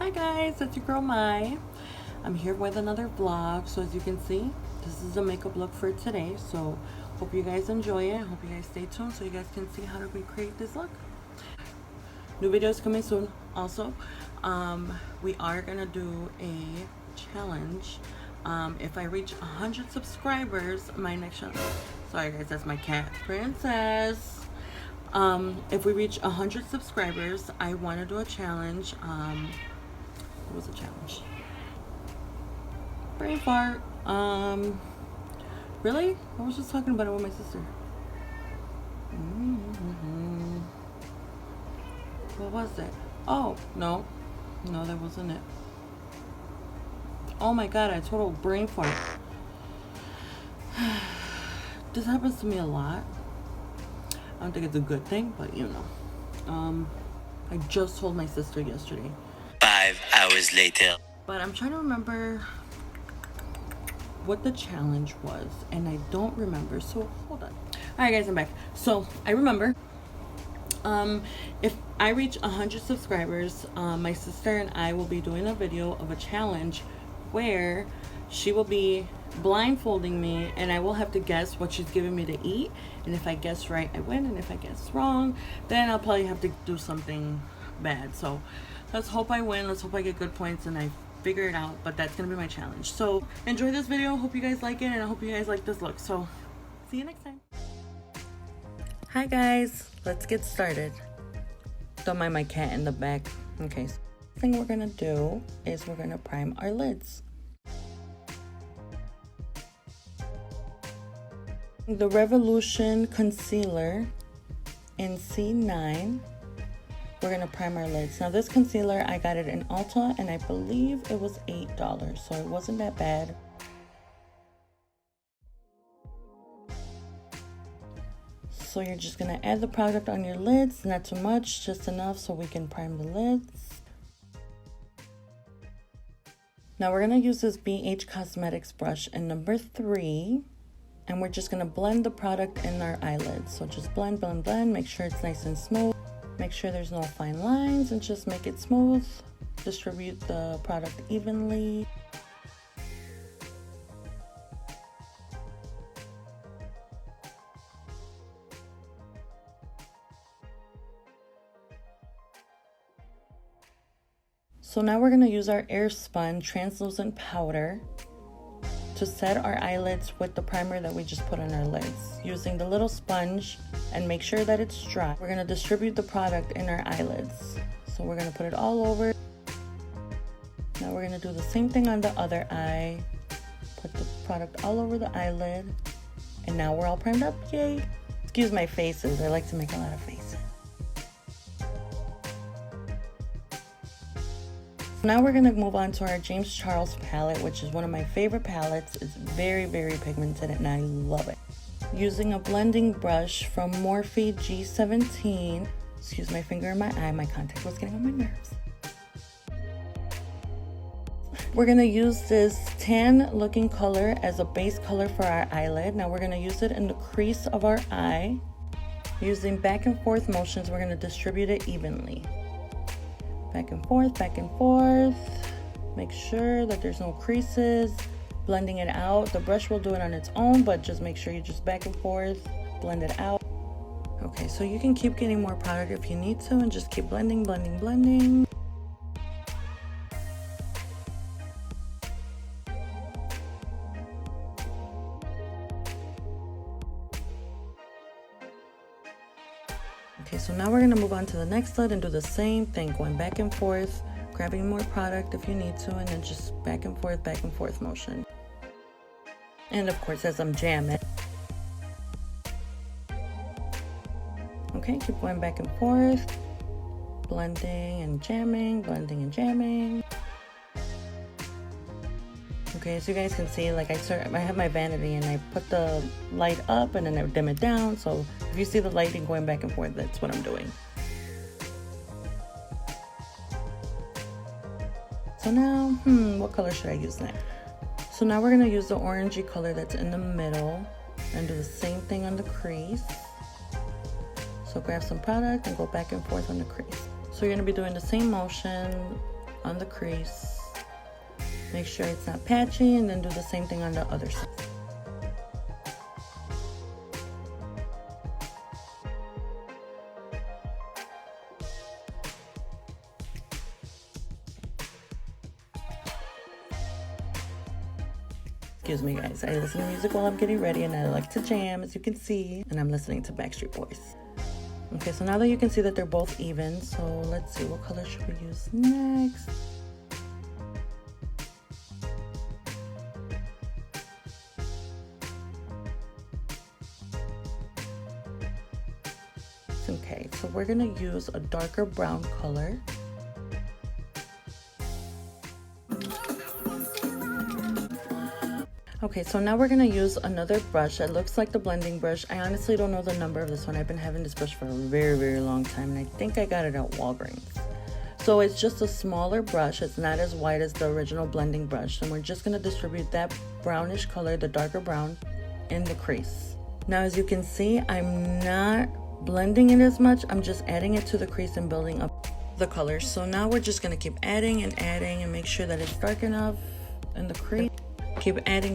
Hi guys, it's your girl Mai. I'm here with another vlog. So as you can see, this is the makeup look for today. So hope you guys enjoy it. Hope you guys stay tuned so you guys can see how to recreate this look. New videos coming soon. Also, we are gonna do a challenge. If I reach 100 subscribers, my next challenge. Sorry guys, that's my cat, Princess. If we reach 100 subscribers, I want to do a challenge. What was the challenge? Brain fart. Really? I was just talking about it with my sister. What was it? Oh, no, that wasn't it. Oh my god, I total brain fart. This happens to me a lot. I don't think it's a good thing, but you know. I just told my sister yesterday. 5 hours later. But I'm trying to remember what the challenge was, and I don't remember. So hold on. Alright guys, I'm back. So I remember. If I reach 100 subscribers, my sister and I will be doing a video of a challenge where she will be blindfolding me and I will have to guess what she's giving me to eat, and if I guess right I win, and if I guess wrong then I'll probably have to do something bad. So let's hope I win, let's hope I get good points and I figure it out, but that's gonna be my challenge. So enjoy this video, hope you guys like it, and I hope you guys like this look. So see you next time. Hi guys, let's get started. Don't mind my cat in the back. Okay, so the thing we're gonna do is we're gonna prime our lids. The Revolution concealer in C9. We're gonna prime our lids. Now this concealer, I got it in Ulta and I believe it was $8, so it wasn't that bad. So you're just gonna add the product on your lids, not too much, just enough so we can prime the lids. Now we're gonna use this BH Cosmetics brush in number 3. And we're just gonna blend the product in our eyelids. So just blend, blend, blend, make sure it's nice and smooth. Make sure there's no fine lines and just make it smooth. Distribute the product evenly. So now we're gonna use our Airspun translucent powder to set our eyelids with the primer that we just put on our lids. Using the little sponge and make sure that it's dry. We're gonna distribute the product in our eyelids. So we're gonna put it all over. Now we're gonna do the same thing on the other eye. Put the product all over the eyelid. And now we're all primed up, yay. Excuse my faces, I like to make a lot of faces. Now we're gonna move on to our James Charles palette, which is one of my favorite palettes. It's very, very pigmented and I love it. Using a blending brush from Morphe G17. Excuse my finger in my eye, my contact was getting on my nerves. We're gonna use this tan looking color as a base color for our eyelid. Now we're gonna use it in the crease of our eye. Using back and forth motions, we're gonna distribute it evenly. Back and forth. Make sure that there's no creases. Blending it out. The brush will do it on its own, but just make sure you just back and forth, blend it out. Okay, so you can keep getting more product if you need to and just keep blending, blending, blending. Okay, so now we're gonna move on to the next lid and do the same thing, going back and forth, grabbing more product if you need to, and then just back and forth motion. And of course, as I'm jamming. Okay, keep going back and forth, blending and jamming, blending and jamming. Okay, as you guys can see, like I have my vanity and I put the light up and then I dim it down. So if you see the lighting going back and forth, that's what I'm doing. So now, what color should I use next? So now we're gonna use the orangey color that's in the middle and do the same thing on the crease. So grab some product and go back and forth on the crease. So you're gonna be doing the same motion on the crease. Make sure it's not patchy, and then do the same thing on the other side. Excuse me guys, I listen to music while I'm getting ready, and I like to jam, as you can see, and I'm listening to Backstreet Boys. Okay, so now that you can see that they're both even, so let's see, what color should we use next? Okay, so we're gonna use a darker brown color. Okay, so now we're gonna use another brush that looks like the blending brush. I honestly don't know the number of this one. I've been having this brush for a very long time, and I think I got it at Walgreens. So it's just a smaller brush. It's not as wide as the original blending brush, and we're just gonna distribute that brownish color, the darker brown, in the crease. Now as you can see, I'm not blending it as much. I'm just adding it to the crease and building up the colors. So now we're just gonna keep adding and make sure that it's dark enough in the crease. Keep adding,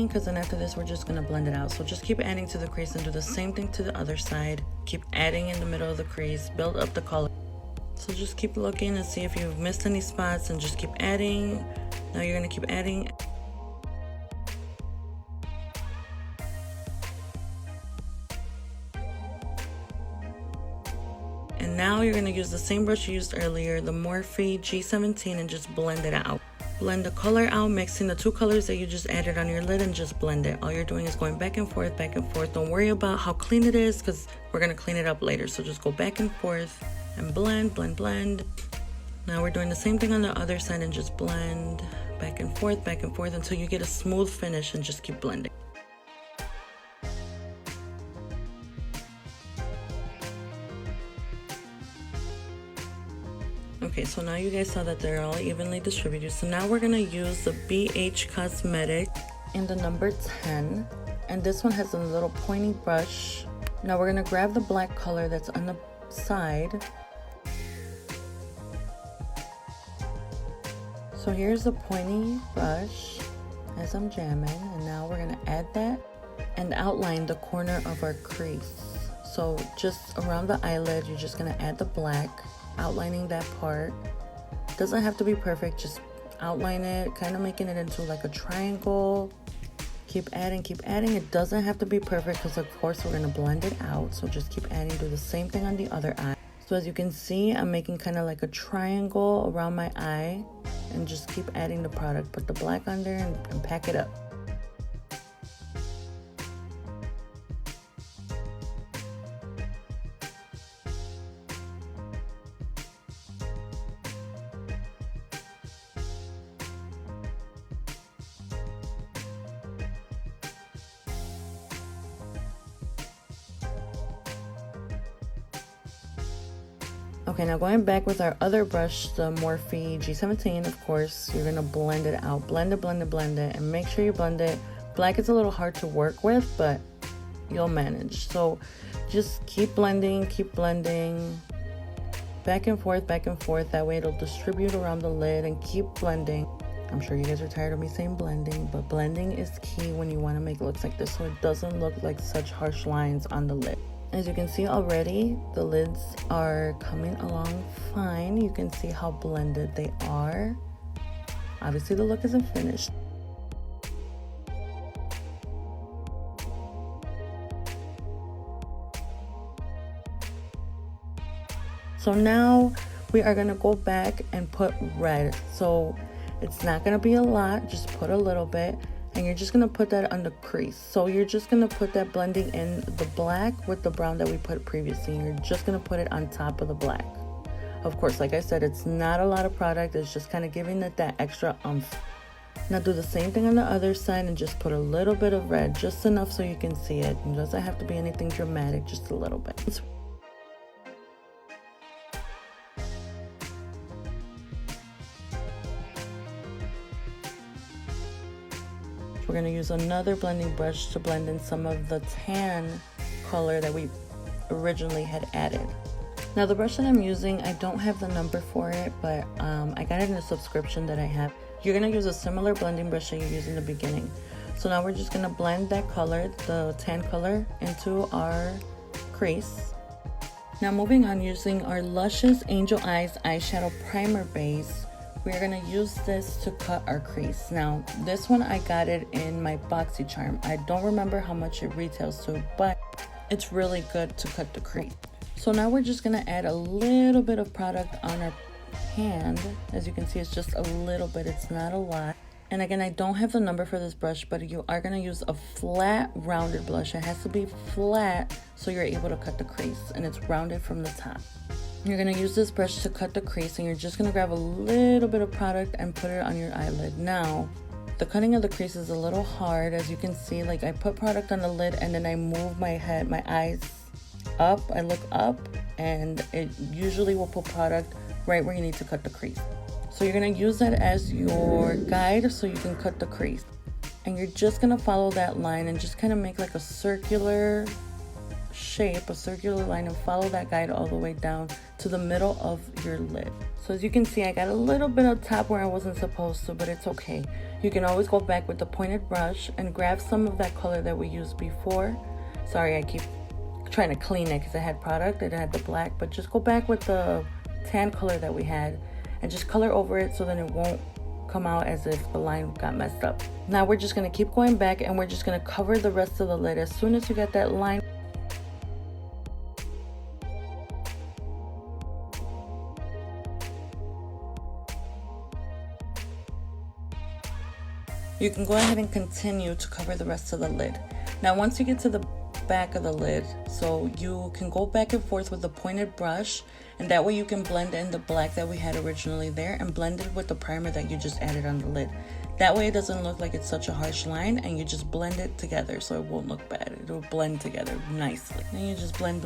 because then after this we're just gonna blend it out. So just keep adding to the crease and do the same thing to the other side. Keep adding in the middle of the crease, build up the color. So just keep looking and see if you've missed any spots, and just keep adding. Now you're gonna keep adding. And now you're gonna use the same brush you used earlier, the Morphe G17, and just blend it out. Blend the color out, mixing the two colors that you just added on your lid, and just blend it. All you're doing is going back and forth, back and forth. Don't worry about how clean it is, because we're gonna clean it up later. So just go back and forth and blend. Now we're doing the same thing on the other side, and just blend back and forth until you get a smooth finish, and just keep blending. Okay, so now you guys saw that they're all evenly distributed. So now we're gonna use the BH Cosmetic in the number 10. And this one has a little pointy brush. Now we're gonna grab the black color that's on the side. So here's the pointy brush as I'm jamming. And now we're gonna add that and outline the corner of our crease. So just around the eyelid, you're just gonna add the black, outlining that part. Doesn't have to be perfect, just outline it, kind of making it into like a triangle. Keep adding. It doesn't have to be perfect, because of course we're going to blend it out. So just keep adding. Do the same thing on the other eye. So as you can see, I'm making kind of like a triangle around my eye, and just keep adding the product. Put the black on there and pack it up. Okay, now going back with our other brush, the Morphe G17, of course, you're gonna blend it out. Blend it, and make sure you blend it. Black is a little hard to work with, but you'll manage. So just keep blending. Back and forth. That way it'll distribute around the lid, and keep blending. I'm sure you guys are tired of me saying blending, but blending is key when you wanna make looks like this, so it doesn't look like such harsh lines on the lid. As you can see already, the lids are coming along fine. You can see how blended they are. Obviously the look isn't finished. So now we are gonna go back and put red. So it's not gonna be a lot, just put a little bit. And you're just gonna put that on the crease. So you're just gonna put that blending in the black with the brown that we put previously. You're just gonna put it on top of the black. Of course, like I said, it's not a lot of product. It's just kind of giving it that extra oomph. Now do the same thing on the other side, and just put a little bit of red, just enough so you can see it. It doesn't have to be anything dramatic, just a little bit. We're going to use another blending brush to blend in some of the tan color that we originally had added. Now the brush that I'm using, I don't have the number for it, but I got it in a subscription that I have. You're going to use a similar blending brush that you use in the beginning. So now we're just going to blend that color, the tan color, into our crease. Now moving on, using our Luscious Angel Eyes eyeshadow primer base, we're going to use this to cut our crease. Now this one I got it in my Boxycharm. I don't remember how much it retails to, but it's really good to cut the crease. So now we're just going to add a little bit of product on our hand. As you can see, it's just a little bit, it's not a lot. And again, I don't have the number for this brush, but you are going to use a flat rounded brush. It has to be flat so you're able to cut the crease, and it's rounded from the top. You're going to use this brush to cut the crease, and you're just going to grab a little bit of product and put it on your eyelid. Now the cutting of the crease is a little hard. As you can see, like I put product on the lid and then I move my head, my eyes up, I look up, and it usually will put product right where you need to cut the crease. So you're going to use that as your guide so you can cut the crease. And you're just going to follow that line and just kind of make like a circular shape, a circular line, and follow that guide all the way down to the middle of your lid. So as you can see, I got a little bit of top where I wasn't supposed to, but it's okay. You can always go back with the pointed brush and grab some of that color that we used before. Sorry, I keep trying to clean it because I had product, it had the black, but just go back with the tan color that we had and just color over it so then it won't come out as if the line got messed up. Now we're just going to keep going back and we're just going to cover the rest of the lid. As soon as you get that line, you can go ahead and continue to cover the rest of the lid. Now once you get to the back of the lid, so you can go back and forth with the pointed brush, and that way you can blend in the black that we had originally there and blend it with the primer that you just added on the lid. That way it doesn't look like it's such a harsh line, and you just blend it together so it won't look bad. It will blend together nicely. Then you just blend.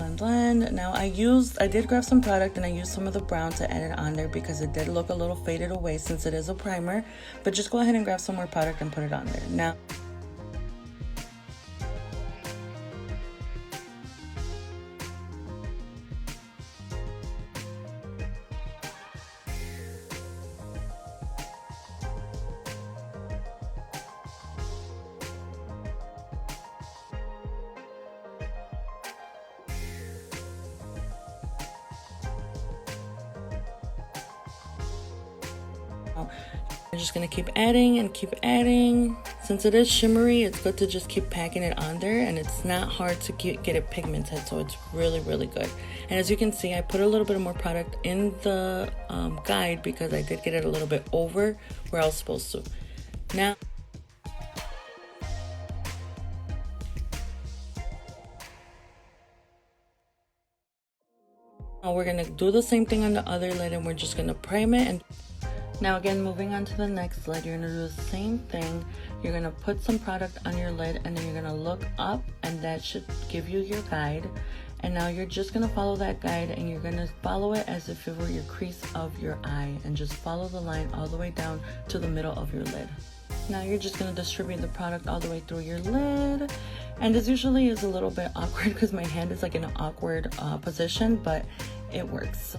Now I did grab some product and I used some of the brown to add it on there because it did look a little faded away since it is a primer, but just go ahead and grab some more product and put it on there. Now I'm just going to keep adding and keep adding. Since it is shimmery, it's good to just keep packing it on there, and it's not hard to get it pigmented, so it's really good. And as you can see, I put a little bit more product in the guide because I did get it a little bit over where I was supposed to. Now we're going to do the same thing on the other lid, and we're just going to prime it. And now again, moving on to the next lid, you're going to do the same thing. You're going to put some product on your lid, and then you're going to look up, and that should give you your guide. And now you're just going to follow that guide, and you're going to follow it as if it were your crease of your eye, and just follow the line all the way down to the middle of your lid. Now you're just going to distribute the product all the way through your lid. And this usually is a little bit awkward because my hand is like in an awkward position, but it works.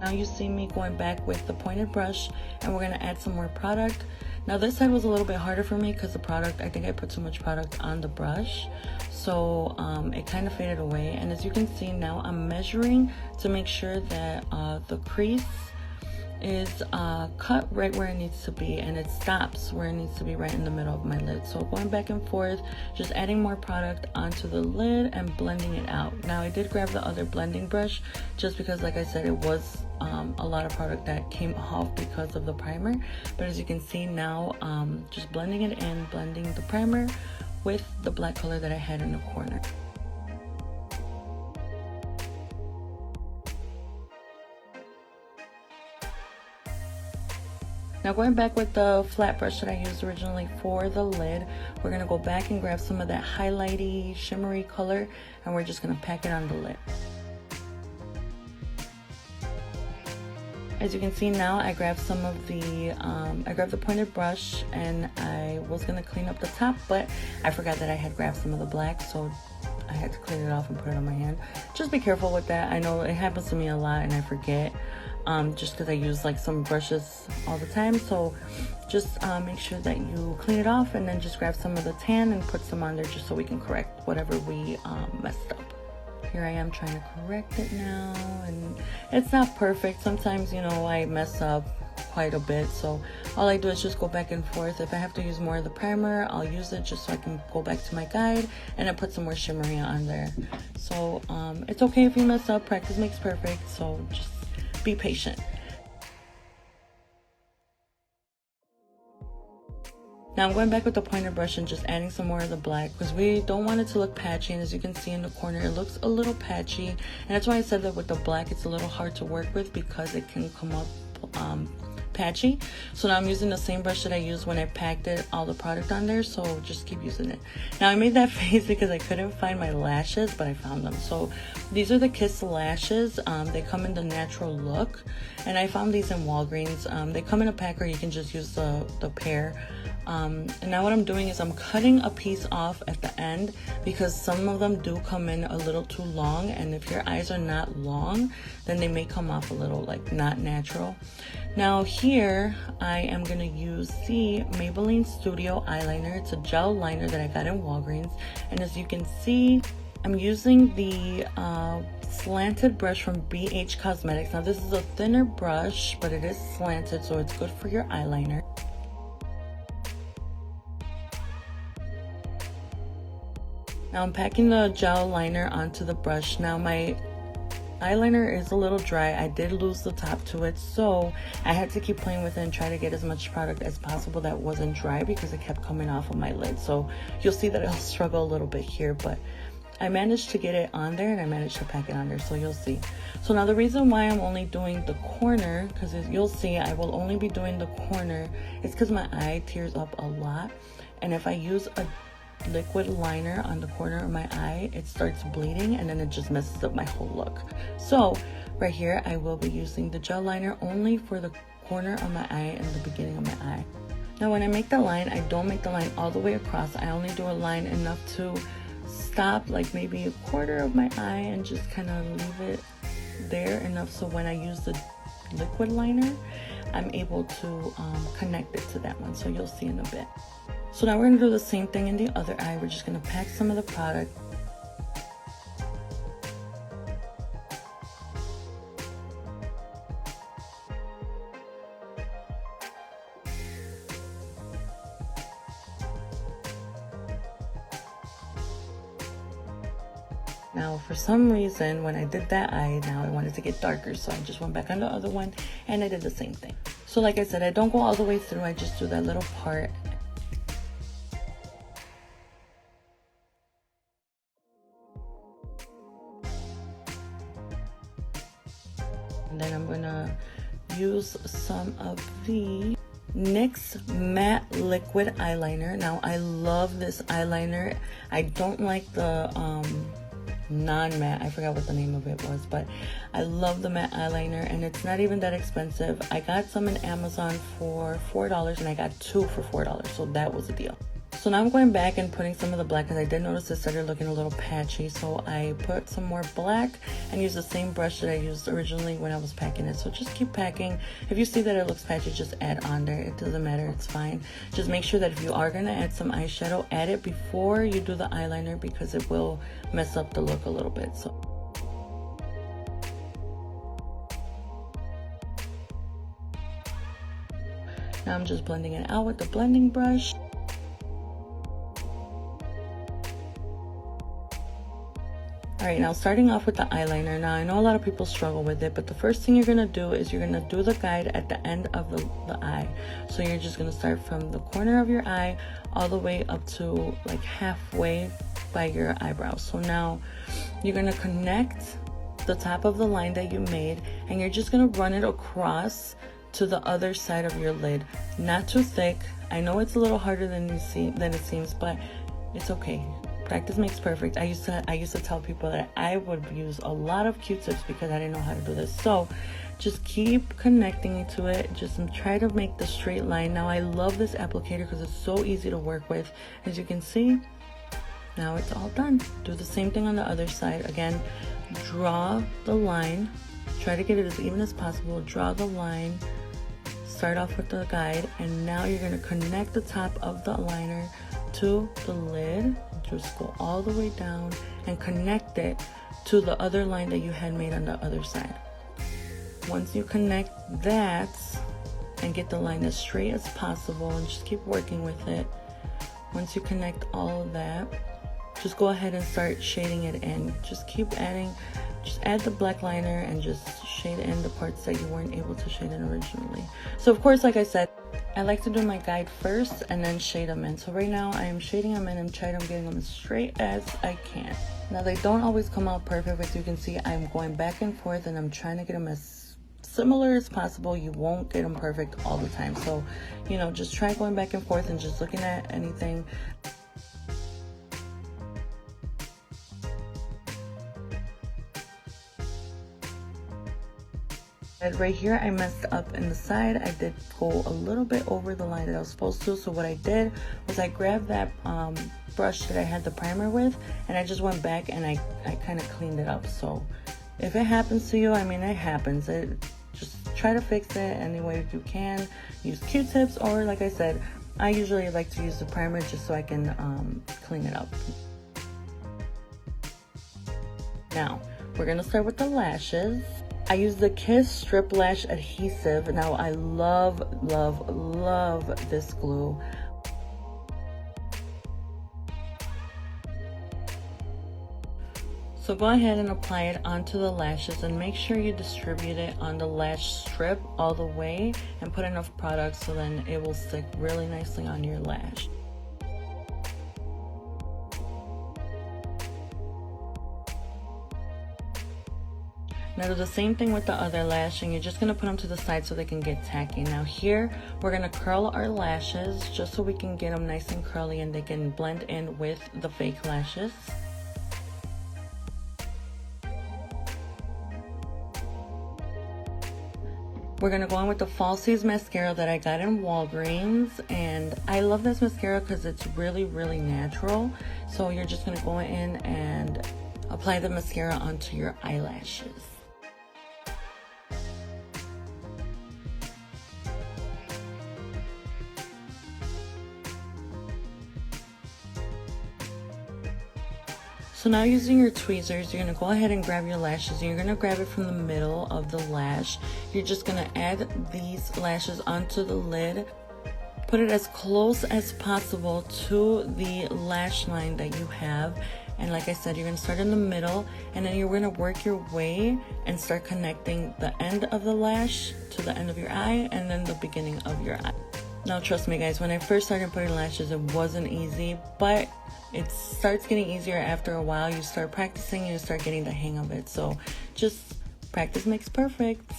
Now you see me going back with the pointed brush, and we're going to add some more product. Now this side was a little bit harder for me because the product, I think I put too much product on the brush, so it kind of faded away. And as you can see, now I'm measuring to make sure that the crease is cut right where it needs to be, and it stops where it needs to be, right in the middle of my lid. So going back and forth, just adding more product onto the lid and blending it out. Now I did grab the other blending brush just because, like I said, it was a lot of product that came off because of the primer. But as you can see now, just blending it in, blending the primer with the black color that I had in the corner. Now going back with the flat brush that I used originally for the lid, we're going to go back and grab some of that highlighty, shimmery color, and we're just going to pack it on the lid. As you can see now, I grabbed some of the, I grabbed the pointed brush, and I was gonna clean up the top, but I forgot that I had grabbed some of the black, so I had to clean it off and put it on my hand. Just be careful with that. I know it happens to me a lot and I forget, just because I use like some brushes all the time. So just make sure that you clean it off, and then just grab some of the tan and put some on there just so we can correct whatever we messed up. Here I am trying to correct it now, and it's not perfect. Sometimes, you know, I mess up quite a bit, so all I do is just go back and forth. If I have to use more of the primer, I'll use it just so I can go back to my guide, and I put some more shimmery on there. So it's okay if you mess up. Practice makes perfect, so just be patient. Now I'm going back with the pointer brush and just adding some more of the black, because we don't want it to look patchy, and as you can see in the corner it looks a little patchy, and that's why I said that with the black it's a little hard to work with because it can come up patchy. So now I'm using the same brush that I used when I packed all the product on there, so just keep using it. Now I made that face because I couldn't find my lashes, but I found them. So these are the Kiss lashes. They come in the natural look, and I found these in Walgreens. They come in a pack, or you can just use the pair. And now what I'm doing is I'm cutting a piece off at the end, because some of them do come in a little too long, and if your eyes are not long, then they may come off a little like not natural. Now here I am going to use the Maybelline Studio eyeliner. It's a gel liner that I got in Walgreens, and as you can see, I'm using the slanted brush from BH Cosmetics. Now this is a thinner brush, but it is slanted, so it's good for your eyeliner. Now I'm packing the gel liner onto the brush. Now my eyeliner is a little dry. I did lose the top to it, so I had to keep playing with it and try to get as much product as possible that wasn't dry, because it kept coming off of my lid. So you'll see that I'll struggle a little bit here, but I managed to get it on there, and I managed to pack it on there, so you'll see. So now the reason why I'm only doing the corner, because you'll see I will only be doing the corner, is because my eye tears up a lot, and if I use a liquid liner on the corner of my eye, it starts bleeding, and then it just messes up my whole look. So right here I will be using the gel liner only for the corner of my eye and the beginning of my eye. Now when I make the line, I don't make the line all the way across. I only do a line enough to stop like maybe a quarter of my eye, and just kind of leave it there enough so when I use the liquid liner, I'm able to connect it to that one. So you'll see in a bit. So now we're going to do the same thing in the other eye. We're just going to pack some of the product. Now for some reason when I did that eye, now I wanted to get darker, so I just went back on the other one and I did the same thing. So like I said, I don't go all the way through, I just do that little part. And then I'm gonna use some of the NYX matte liquid eyeliner. Now I love this eyeliner. I don't like the non-matte, I forgot what the name of it was, but I love the matte eyeliner, and it's not even that expensive. I got some in Amazon for $4, and I got two for $4, so that was a deal. So now I'm going back and putting some of the black, because I did notice it started looking a little patchy, so I put some more black and use the same brush that I used originally when I was packing it. So just keep packing. If you see that it looks patchy, just add on there. It doesn't matter, it's fine. Just make sure that if you are going to add some eyeshadow, add it before you do the eyeliner, because it will mess up the look a little bit. So now I'm just blending it out with the blending brush. Alright, now starting off with the eyeliner. Now I know a lot of people struggle with it, but the first thing you're going to do is you're going to do the guide at the end of the eye. So you're just going to start from the corner of your eye all the way up to like halfway by your eyebrow. So now you're going to connect the top of the line that you made, and you're just going to run it across to the other side of your lid. Not too thick. I know it's a little harder than it seems, but it's okay. Practice makes perfect. I used to tell people that I would use a lot of Q-tips because I didn't know how to do this. So just keep connecting to it. Just try to make the straight line. Now I love this applicator because it's so easy to work with. As you can see, now it's all done. Do the same thing on the other side. Again, draw the line. Try to get it as even as possible. Draw the line. Start off with the guide, and now you're going to connect the top of the liner to the lid. Just go all the way down and connect it to the other line that you had made on the other side. Once you connect that and get the line as straight as possible, and just keep working with it. Once you connect all of that, just go ahead and start shading it in. Just keep adding, just add the black liner and just shade in the parts that you weren't able to shade in originally. So of course, like I said, I like to do my guide first and then shade them in. So right now I am shading them in and trying to getting them as straight as I can. Now they don't always come out perfect, as you can see. I'm going back and forth and I'm trying to get them as similar as possible. You won't get them perfect all the time. So, you know, just try going back and forth and just looking at anything. Right here I messed up in the side. I did go a little bit over the line that I was supposed to. So what I did was I grabbed that brush that I had the primer with, and I just went back and I kind of cleaned it up. So if it happens to you, I mean, it happens. Just try to fix it any way you can. Use Q-tips, or like I said, I usually like to use the primer just so I can clean it up. Now we're gonna start with the lashes. I use the Kiss Strip Lash Adhesive. Now I love, love, love this glue. So go ahead and apply it onto the lashes, and make sure you distribute it on the lash strip all the way and put enough product so then it will stick really nicely on your lash. Now do the same thing with the other lash, and you're just going to put them to the side so they can get tacky. Now here, we're going to curl our lashes just so we can get them nice and curly and they can blend in with the fake lashes. We're going to go in with the Falsies mascara that I got in Walgreens, and I love this mascara because it's really, really natural. So you're just going to go in and apply the mascara onto your eyelashes. So now using your tweezers, you're going to go ahead and grab your lashes, and you're going to grab it from the middle of the lash. You're just going to add these lashes onto the lid. Put it as close as possible to the lash line that you have. And like I said, you're going to start in the middle, and then you're going to work your way and start connecting the end of the lash to the end of your eye and then the beginning of your eye. Now trust me guys, when I first started putting lashes, it wasn't easy, but it starts getting easier after a while. You start practicing, you start getting the hang of it. So just practice makes perfect.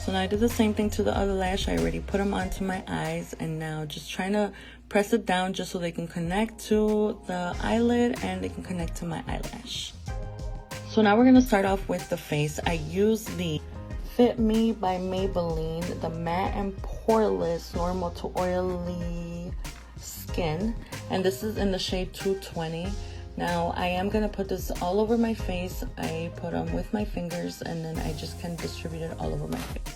So now I do the same thing to the other lash. I already put them onto my eyes, and now just trying to press it down just so they can connect to the eyelid and they can connect to my eyelash. So now we're going to start off with the face. I use the Fit Me by Maybelline, the matte and poreless normal to oily skin, and this is in the shade 220. Now I am going to put this all over my face. I put them with my fingers, and then I just can distribute it all over my face.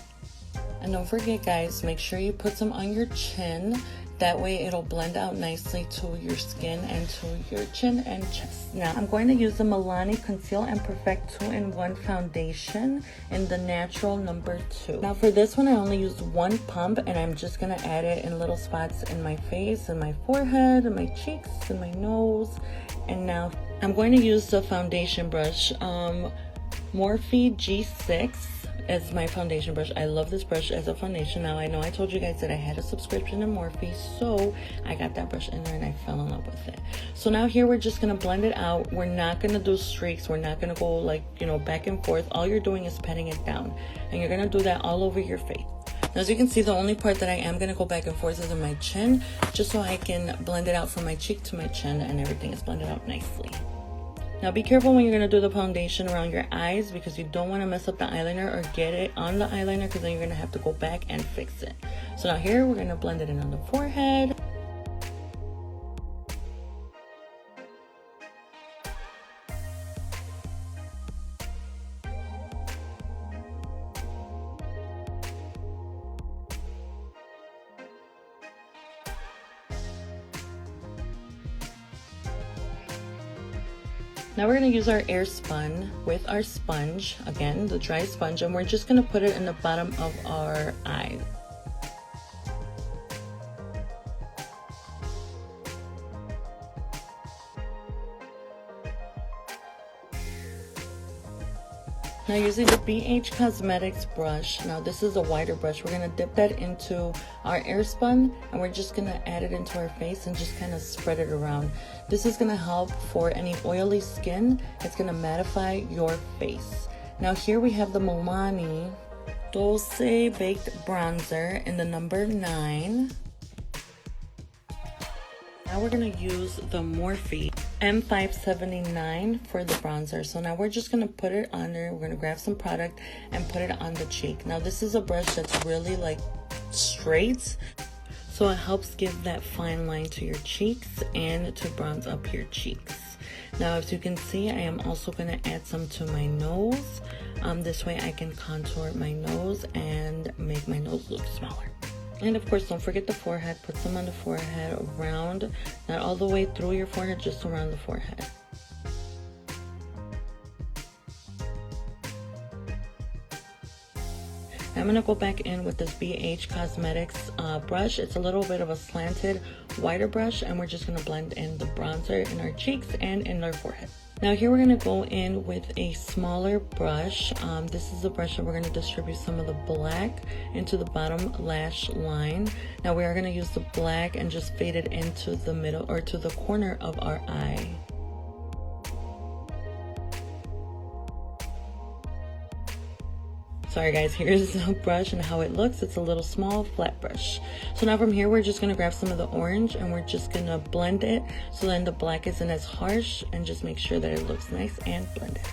And don't forget guys, make sure you put some on your chin. That way it'll blend out nicely to your skin and to your chin and chest. Now I'm going to use the Milani Conceal and Perfect 2-in-1 foundation in the natural number 2. Now for this one I only used one pump, and I'm just going to add it in little spots in my face, and my forehead, and my cheeks, and my nose. And now I'm going to use the foundation brush, Morphe G6 as my foundation brush. I love this brush as a foundation. Now I know I told you guys that I had a subscription to Morphe, so I got that brush in there and I fell in love with it. So now here we're just going to blend it out. We're not going to do streaks. We're not going to go like, you know, back and forth. All you're doing is patting it down, and you're going to do that all over your face. Now, as you can see, the only part that I am going to go back and forth is in my chin, just so I can blend it out from my cheek to my chin, and everything is blended out nicely. Now be careful when you're going to do the foundation around your eyes, because you don't want to mess up the eyeliner or get it on the eyeliner, because then you're going to have to go back and fix it. So now here we're going to blend it in on the forehead. Now we're going to use our air spun with our sponge, again, the dry sponge, and we're just going to put it in the bottom of our eye. Now using the BH Cosmetics brush, now this is a wider brush, we're going to dip that into our air spun and we're just going to add it into our face and just kind of spread it around. This is going to help for any oily skin. It's going to mattify your face. Now here we have the Milani Dulce Baked Bronzer in the number 9. Now we're going to use the Morphe M579 for the bronzer. So now we're just going to put it on there. We're going to grab some product and put it on the cheek. Now this is a brush that's really like straight, so it helps give that fine line to your cheeks and to bronze up your cheeks. Now as you can see, I am also going to add some to my nose. This way I can contour my nose and make my nose look smaller. And of course, don't forget the forehead. Put some on the forehead, around, not all the way through your forehead, just around the forehead. I'm going to go back in with this BH Cosmetics brush. It's a little bit of a slanted, wider brush, and we're just going to blend in the bronzer in our cheeks and in our forehead. Now here we're going to go in with a smaller brush. This is a brush that we're going to distribute some of the black into the bottom lash line. Now we are going to use the black and just fade it into the middle or to the corner of our eye. Sorry guys, here's the brush and how it looks. It's a little small flat brush. So now from here we're just going to grab some of the orange and we're just going to blend it so then the black isn't as harsh, and just make sure that it looks nice and blended.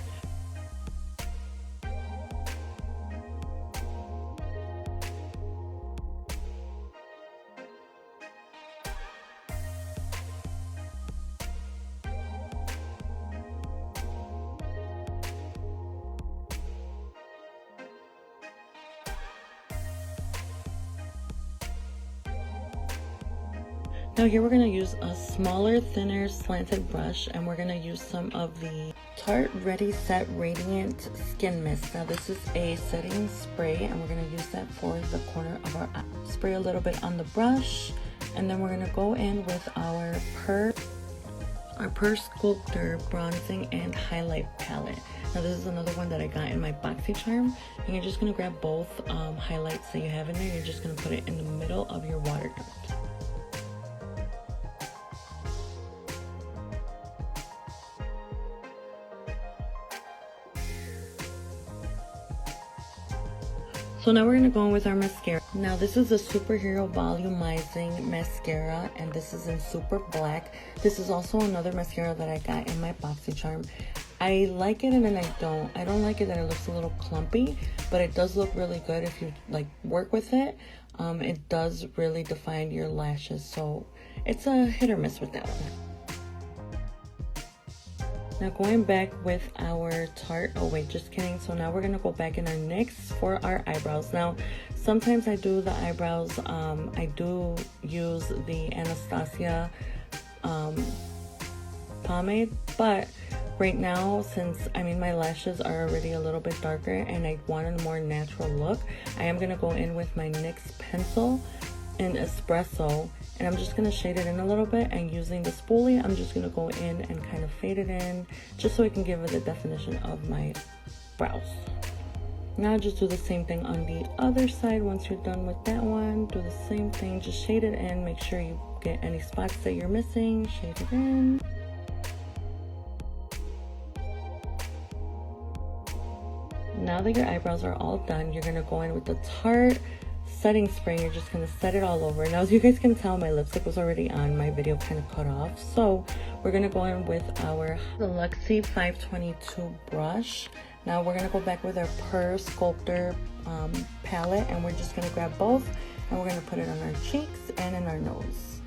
Now here we're going to use a smaller, thinner, slanted brush, and we're going to use some of the Tarte Ready Set Radiant Skin Mist. Now this is a setting spray, and we're going to use that for the corner of our eye. Spray a little bit on the brush, and then we're going to go in with our Per Sculptor Bronzing and Highlight Palette. Now this is another one that I got in my Boxycharm, and you're just going to grab both highlights that you have in there. You're just going to put it in the middle of your water dot. So now we're going to go in with our mascara. Now this is a Superhero Volumizing Mascara, and this is in Super Black. This is also another mascara that I got in my Boxycharm. I like it and then I don't. I don't like it that it looks a little clumpy, but it does look really good if you like work with it. It does really define your lashes, so it's a hit or miss with that one. Now going back with our Tarte, oh wait, just kidding. So now we're going to go back in our NYX for our eyebrows. Now, sometimes I do the eyebrows, I do use the Anastasia pomade, but right now, since my lashes are already a little bit darker and I want a more natural look, I am going to go in with my NYX pencil in Espresso, and I'm just going to shade it in a little bit, and using the spoolie I'm just going to go in and kind of fade it in just so I can give it the definition of my brows. Now just do the same thing on the other side. Once you're done with that one, do the same thing, just shade it in, make sure you get any spots that you're missing, shade it in. Now that your eyebrows are all done, you're going to go in with the Tarte setting spray. You're just gonna set it all over. Now, as you guys can tell, my lipstick was already on. My video kind of cut off. So we're gonna go in with the Luxie 522 brush. Now we're gonna go back with our Purr Sculptor palette, and we're just gonna grab both, and we're gonna put it on our cheeks and in our nose.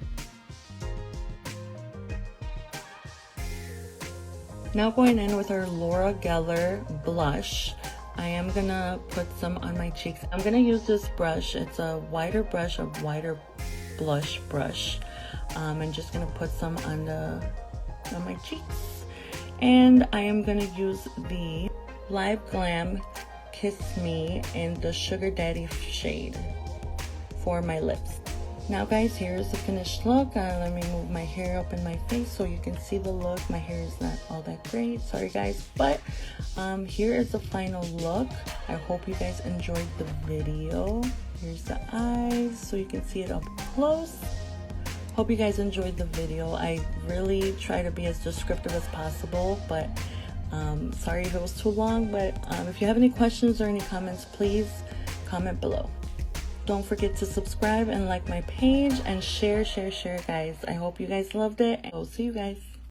Now going in with our Laura Geller blush, I am gonna put some on my cheeks. I'm gonna use this brush. It's a wider brush, a wider blush brush. I'm just gonna put some on my cheeks, and I am gonna use the Live Glam Kiss Me in the Sugar Daddy shade for my lips. Now guys, here's the finished look. Let me move my hair up in my face so you can see the look. My hair is not all that great, sorry guys, but here is the final look. I hope you guys enjoyed the video. Here's the eyes so you can see it up close. Hope you guys enjoyed the video. I really try to be as descriptive as possible, but sorry if it was too long. But if you have any questions or any comments, please comment below. Don't forget to subscribe and like my page and share guys. I hope you guys loved it, and I'll see you guys.